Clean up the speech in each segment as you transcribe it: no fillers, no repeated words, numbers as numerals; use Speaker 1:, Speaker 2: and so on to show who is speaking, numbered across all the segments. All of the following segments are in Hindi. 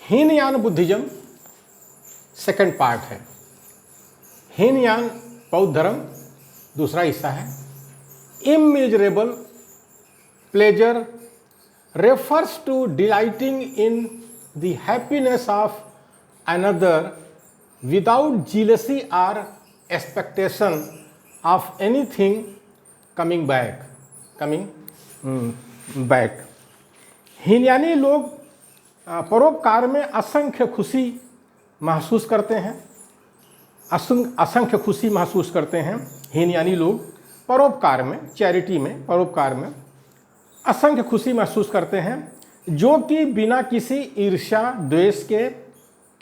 Speaker 1: हीनयान बुद्धिज्म सेकंड पार्ट है। हीनयान बौद्ध धर्म दूसरा हिस्सा है। Immeasurable pleasure refers to delighting in the happiness of another without jealousy or expectation of anything coming back। हीनयानी लोग परोपकार में असंख्य खुशी महसूस करते हैं। असंख्य खुशी महसूस करते हैं हीनयानी लोग परोपकार में, चैरिटी में, परोपकार में असंख्य खुशी महसूस करते हैं जो कि बिना किसी ईर्ष्या द्वेष के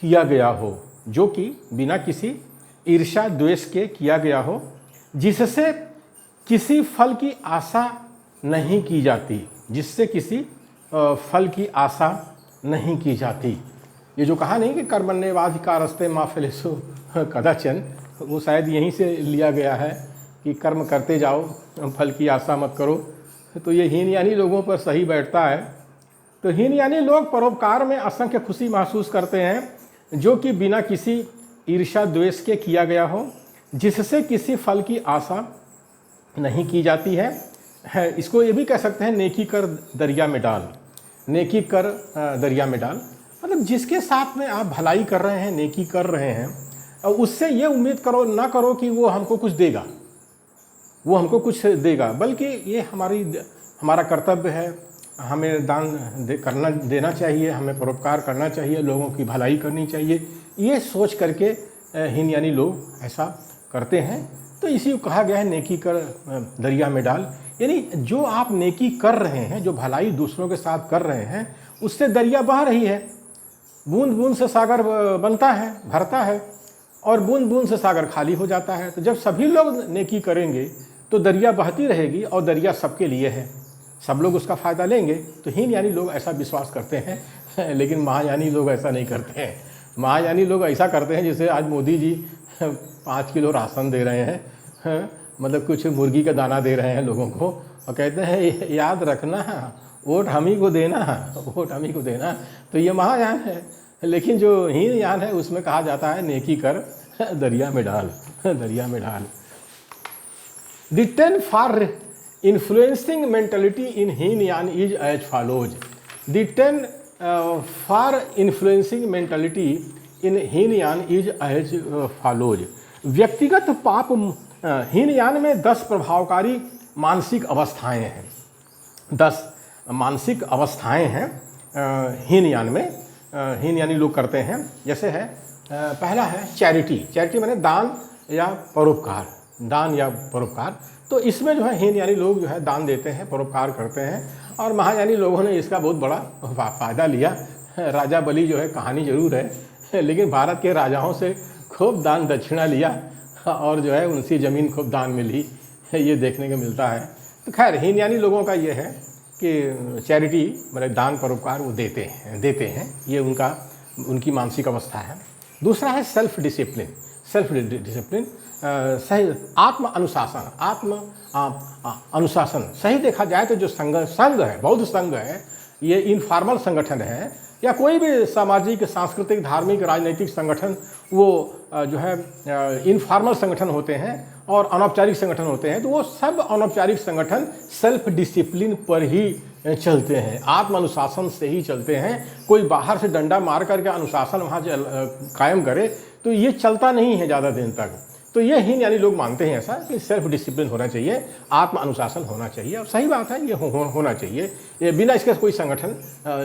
Speaker 1: किया गया हो, जो कि बिना किसी ईर्ष्या द्वेष के किया गया हो, जिससे किसी फल की आशा नहीं की जाती, जिससे किसी फल की आशा नहीं की जाती। ये जो कहा नहीं कि कर्मण्येवाधिकारस्ते मा फलेषु कदाचन, वो शायद यहीं से लिया गया है कि कर्म करते जाओ, फल की आशा मत करो। तो ये हीनयानी लोगों पर सही बैठता है। तो हीनयानी लोग परोपकार में असंख्य खुशी महसूस करते हैं जो कि बिना किसी ईर्ष्या द्वेष के किया गया हो, जिससे किसी फल की आशा नहीं की जाती है। इसको ये भी कह सकते हैं नेकी कर दरिया में डाल, नेकी कर दरिया में डाल। मतलब जिसके साथ में आप भलाई कर रहे हैं, नेकी कर रहे हैं, और उससे ये उम्मीद करो ना करो कि वो हमको कुछ देगा, वो हमको कुछ देगा, बल्कि ये हमारा कर्तव्य है, हमें दान देना चाहिए, हमें परोपकार करना चाहिए, लोगों की भलाई करनी चाहिए। ये सोच करके हीनयानी लोग ऐसा करते हैं। तो इसी को कहा गया है नेकी कर दरिया में डाल। यानी जो आप नेकी कर रहे हैं, जो भलाई दूसरों के साथ कर रहे हैं, उससे दरिया बह रही है। बूंद बूंद से सागर बनता है, भरता है, और बूंद बूंद से सागर खाली हो जाता है। तो जब सभी लोग नेकी करेंगे तो दरिया बहती रहेगी, और दरिया सबके लिए है, सब लोग उसका फ़ायदा लेंगे। तो हीनयानी लोग ऐसा विश्वास करते हैं, लेकिन महायानी लोग ऐसा नहीं करते हैं। महायानी लोग ऐसा करते हैं जैसे आज मोदी जी 5 किलो राशन दे रहे हैं, मतलब कुछ मुर्गी का दाना दे रहे हैं लोगों को, और कहते हैं याद रखना, वोट हम ही को देना, वोट हम ही को देना। तो ये महायान है। लेकिन जो हीनयान है उसमें कहा जाता है नेकी कर दरिया में डाल, दरिया में डाल। The 10 for influencing mentality in Heenyan is as follows. The 10 for influencing mentality in Heenyan is as follows. व्यक्तिगत पाप हीनयान में 10 प्रभावकारी मानसिक अवस्थाएं हैं। 10 मानसिक अवस्थाएं हैं हीनयान में, हीनयानी लोग करते हैं। जैसे है पहला है चैरिटी। चैरिटी माने दान या परोपकार, दान या परोपकार। तो इसमें जो है हीनयानी लोग जो है दान देते हैं, परोपकार करते हैं, और महायानी लोगों ने इसका बहुत बड़ा फ़ायदा लिया। राजा बलि जो है कहानी जरूर है, लेकिन भारत के राजाओं से खूब दान दक्षिणा लिया, और जो है उनसी ज़मीन खूब दान में ली, ये देखने को मिलता है। तो खैर हीनयानी लोगों का ये है कि चैरिटी मतलब दान परोपकार वो देते हैं। ये उनकी मानसिक अवस्था है। दूसरा है सेल्फ डिसिप्लिन। सेल्फ डिसिप्लिन सही आत्म अनुशासन। सही देखा जाए तो जो संघ है, बौद्ध संघ है, ये इनफॉर्मल संगठन है, या कोई भी सामाजिक, सांस्कृतिक, धार्मिक, राजनीतिक संगठन, वो जो है इनफॉर्मल संगठन होते हैं और अनौपचारिक संगठन होते हैं। तो वो सब अनौपचारिक संगठन सेल्फ डिसिप्लिन पर ही चलते हैं, आत्म अनुशासन से ही चलते हैं। कोई बाहर से डंडा मार करके अनुशासन वहाँ कायम करे तो ये चलता नहीं है ज़्यादा दिन तक। तो ये हीनयानी लोग मानते हैं ऐसा कि सेल्फ डिसिप्लिन होना चाहिए, आत्म अनुशासन होना चाहिए, और सही बात है, ये होना चाहिए। ये बिना इसके कोई संगठन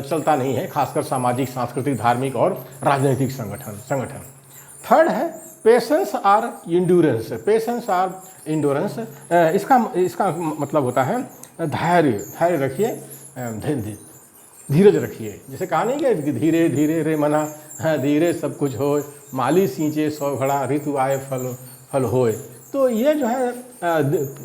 Speaker 1: चलता नहीं है, खासकर सामाजिक, सांस्कृतिक, धार्मिक और राजनीतिक संगठन। थर्ड है पेशेंस और इंड्योरेंस। पेशेंस और इंड्योरेंस इसका मतलब होता है धैर्य रखिए, धीरज रखिए। जैसे कहा नहीं कि धीरे धीरे रे मना, धीरे सब कुछ हो, माली सींचे 100 घड़ा, ऋतु आए फल होए। तो ये जो है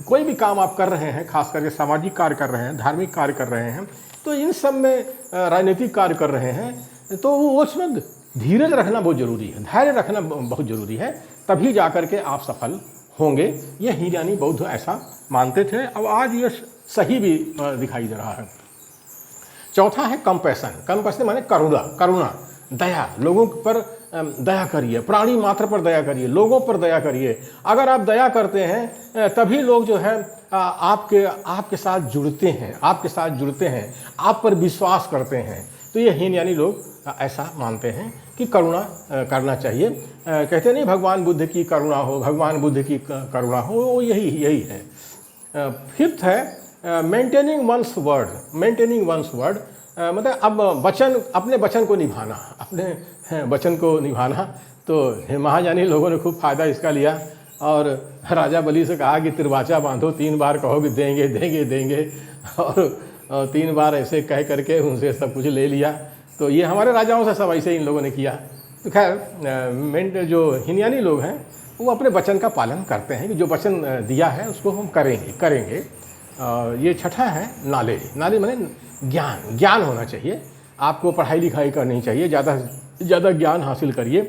Speaker 1: कोई भी काम आप कर रहे हैं, खास करके सामाजिक कार्य कर रहे हैं, धार्मिक कार्य कर रहे हैं, तो इन सब में राजनीतिक कार्य कर रहे हैं, तो उसमें धीरज रखना बहुत ज़रूरी है, धैर्य रखना बहुत ज़रूरी है, तभी जा कर के आप सफल होंगे। ये हीनयानी बौद्ध ऐसा मानते थे, अब आज ये सही भी दिखाई दे रहा है। चौथा है कंपैशन। कंपैशन माने करुणा। दया, लोगों पर दया करिए, प्राणी मात्र पर दया करिए, लोगों पर दया करिए। अगर आप दया करते हैं तभी लोग जो है आपके साथ जुड़ते हैं, आप पर विश्वास करते हैं। तो ये हीनयानी लोग ऐसा मानते हैं कि करुणा करना चाहिए। कहते नहीं भगवान बुद्ध की करुणा हो, भगवान बुद्ध की करुणा हो, वो यही है। फिफ्थ है मेंटेनिंग वंस वर्ड, मतलब अब अपने वचन को निभाना, अपने वचन को निभाना। तो महायानी लोगों ने खूब फायदा इसका लिया और राजा बलि से कहा कि तिरवाचा बांधो, 3 बार कहोगे देंगे देंगे देंगे, और 3 बार ऐसे कह करके उनसे सब कुछ ले लिया। तो ये हमारे राजाओं से सब ऐसे इन लोगों ने किया। तो खैर जो हीनयानी लोग हैं वो अपने वचन का पालन करते हैं कि जो वचन दिया है उसको हम करेंगे। ये छठा है नॉलेज माने ज्ञान होना चाहिए। आपको पढ़ाई लिखाई करनी चाहिए, ज़्यादा ज्ञान हासिल करिए,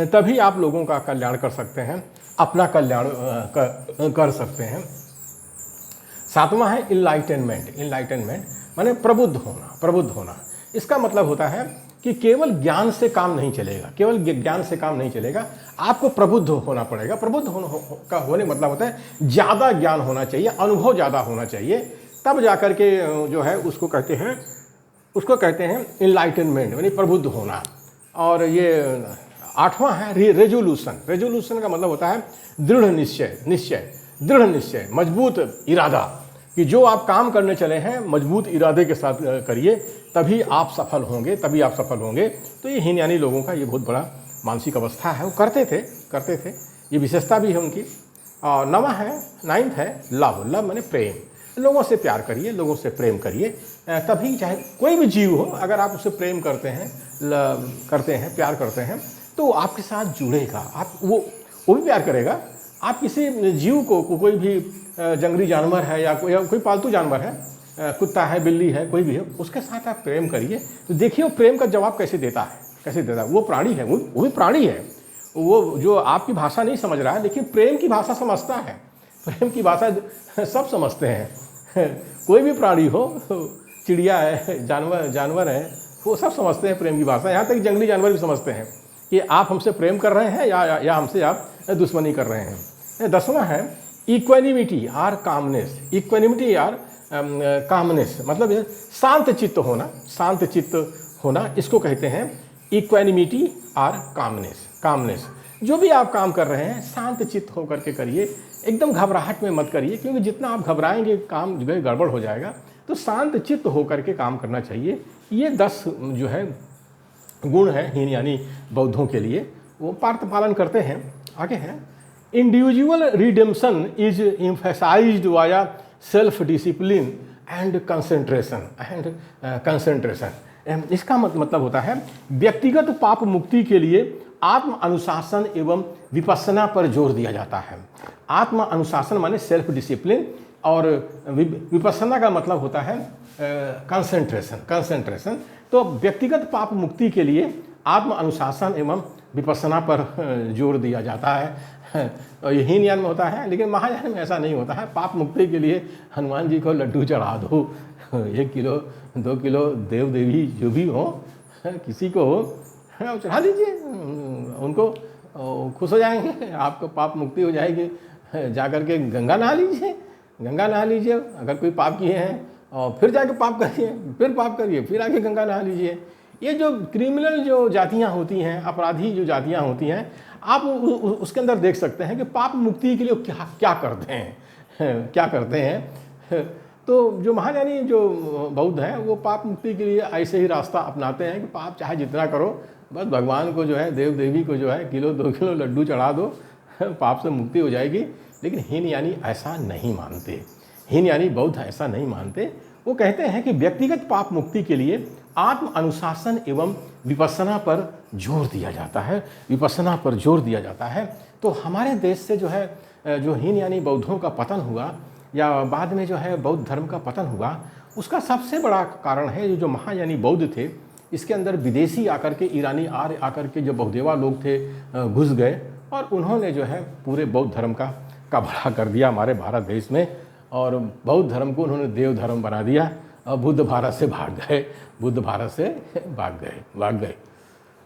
Speaker 1: तभी आप लोगों का कल्याण कर सकते हैं, अपना कल्याण कर सकते हैं। 7वां है इनलाइटनमेंट माने प्रबुद्ध होना। इसका मतलब होता है कि केवल ज्ञान से काम नहीं चलेगा, आपको प्रबुद्ध होना पड़ेगा। प्रबुद्ध होने मतलब होता है ज़्यादा ज्ञान होना चाहिए, अनुभव ज़्यादा होना चाहिए, तब जाकर के जो है उसको कहते हैं इनलाइटनमेंट यानी प्रबुद्ध होना। और ये 8वां है रेजोल्यूशन का मतलब होता है दृढ़ निश्चय, मजबूत इरादा, कि जो आप काम करने चले हैं मजबूत इरादे के साथ करिए, तभी आप सफल होंगे। तो ये हीनयानी लोगों का ये बहुत बड़ा मानसिक अवस्था है, वो करते थे, ये विशेषता भी है उनकी। और 9th है लव माने प्रेम। लोगों से प्यार करिए, लोगों से प्रेम करिए, तभी चाहे कोई भी जीव हो, अगर आप उससे प्रेम करते हैं, प्यार करते हैं, तो आपके साथ जुड़ेगा, आप वो भी प्यार करेगा। आप किसी जीव को, कोई भी जंगली जानवर है या कोई पालतू जानवर है, कुत्ता है, बिल्ली है, कोई भी है, उसके साथ आप प्रेम करिए, तो देखिए वो प्रेम का जवाब कैसे देता है। वो प्राणी है, वो भी प्राणी है, वो जो आपकी भाषा नहीं समझ रहा है, लेकिन प्रेम की भाषा समझता है। प्रेम की भाषा सब समझते हैं। कोई भी प्राणी हो, चिड़िया है, जानवर है, वो सब समझते हैं प्रेम की भाषा। यहाँ तक जंगली जानवर भी समझते हैं कि आप हमसे प्रेम कर रहे हैं या हमसे आप दुश्मनी कर रहे हैं। 10वां है इक्वेनिमिटी आर कामनेस, मतलब शांत चित्त होना, इसको कहते हैं इक्वेनिमिटी आर कामनेस। जो भी आप काम कर रहे हैं शांत चित्त होकर के करिए, एकदम घबराहट में मत करिए, क्योंकि जितना आप घबराएंगे काम जो है गड़बड़ हो जाएगा। तो शांत चित्त होकर के काम करना चाहिए। ये 10 जो है गुण है हीनयानी बौद्धों के लिए, वो पालन करते हैं। आगे है individual redemption is emphasised via self discipline and concentration. इसका मतलब होता है व्यक्तिगत पाप मुक्ति के लिए आत्म अनुशासन एवं विपස්සना पर जोर दिया जाता है। आत्म अनुशासन माने सेल्फ डिसिप्लिन, और विपස්සना का मतलब होता है कंसंट्रेशन। तो व्यक्तिगत पाप मुक्ति के लिए आत्म अनुशासन एवं विपස්සना पर जोर दिया जाता है। और ये हीनयान में होता है, लेकिन महायान में ऐसा नहीं होता है। पाप मुक्ति के लिए हनुमान जी को लड्डू चढ़ा दो, 1 किलो 2 किलो देव देवी जो भी हो, किसी को हो, चढ़ा दीजिए, उनको खुश हो जाएंगे, आपको पाप मुक्ति हो जाएगी। जाकर के गंगा नहा लीजिए, अगर कोई पाप किए हैं, और फिर जाके पाप करिए, फिर आके गंगा नहा लीजिए। ये जो क्रिमिनल जो जातियाँ होती हैं, अपराधी जो जातियाँ होती हैं, आप उसके अंदर देख सकते हैं कि पाप मुक्ति के लिए क्या करते हैं। तो जो महायानी जो बौद्ध हैं, वो पाप मुक्ति के लिए ऐसे ही रास्ता अपनाते हैं कि पाप चाहे जितना करो, बस भगवान को जो है, देव देवी को जो है 1-2 किलो लड्डू चढ़ा दो, पाप से मुक्ति हो जाएगी। लेकिन हीनयानी ऐसा नहीं मानते, हीनयानी बौद्ध ऐसा नहीं मानते। वो कहते हैं कि व्यक्तिगत पाप मुक्ति के लिए आत्म अनुशासन एवं विपස්සना पर जोर दिया जाता है। तो हमारे देश से जो है, जो हीनयानी बौद्धों का पतन हुआ, या बाद में जो है बौद्ध धर्म का पतन हुआ, उसका सबसे बड़ा कारण है जो महायानी बौद्ध थे, इसके अंदर विदेशी आकर के, ईरानी आर्य आकर के जो बहुदेवा लोग थे, घुस गए, और उन्होंने जो है पूरे बौद्ध धर्म का बड़ा कर दिया हमारे भारत देश में। और बौद्ध धर्म को उन्होंने देव धर्म बना दिया, और बुद्ध भारत से भाग गए।